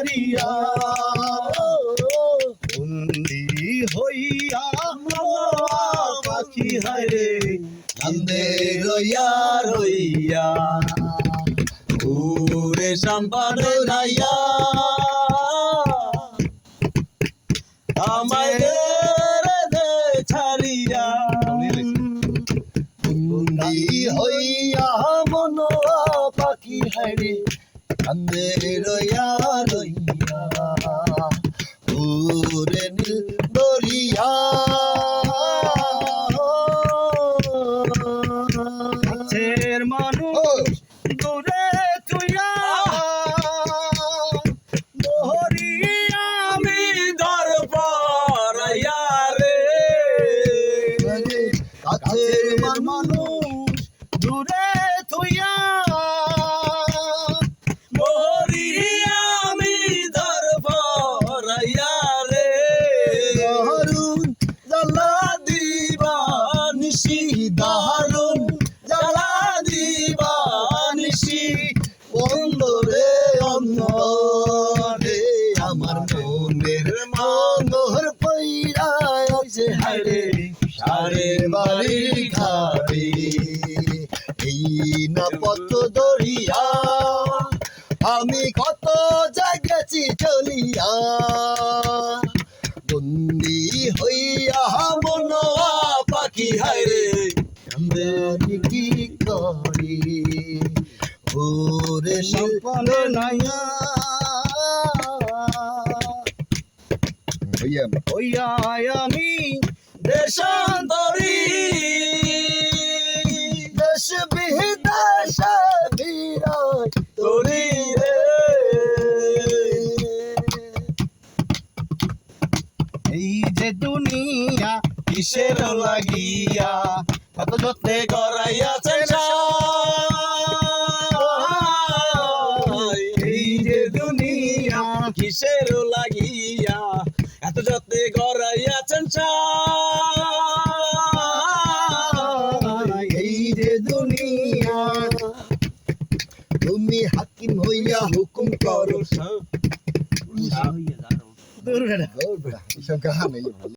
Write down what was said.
দরিয়া বন্দি হইয়া পাখি হায়রে কান্দে রইয়া রইয়া উড়ে সাম্পানে নাইয়া আমায় দে ছাড়িয়া বন্দি হইয়া মন পাখি হায়রে কান্দে রইয়া রইয়া উড়ে নীল দরিয়া কাছের মানুষ দূরে তুইয়া দরিয়া আমি দরবারাইয়া রে কাছের মানুষ দূরে তুইয়া দরিয়া আমি দরবারাইয়া রে দারুন জ্বালা দিবা নিশি দারুন জ্বালা দিবা নিশি অন্ধরে অন্ধরে আমার মনের মনোহর পইরা আছে হায়রে সারে বাড়ির খাবে এই না পথ দরিয়া আমি কত জায়গাছি চলিয়া বন্দি হইয়া মন পাখি হায়রে আমি কি করি ওরে সম্পনে নাইয়া হইয়া আমি দেশান্তরী দেশ বিদেশ বিরাজ তোরি রে এই যে দুনিয়া কিসের লাগিয়া কত যত্নে গড়াইয়াছেন এই যে দুনিয়া কিসের লাগিয়া এত যত্নে গড়াইয়াছেন এই যে দুনিয়া তুমি হাকিম হইয়া হুকুম করো দূর বেড়া এসব গান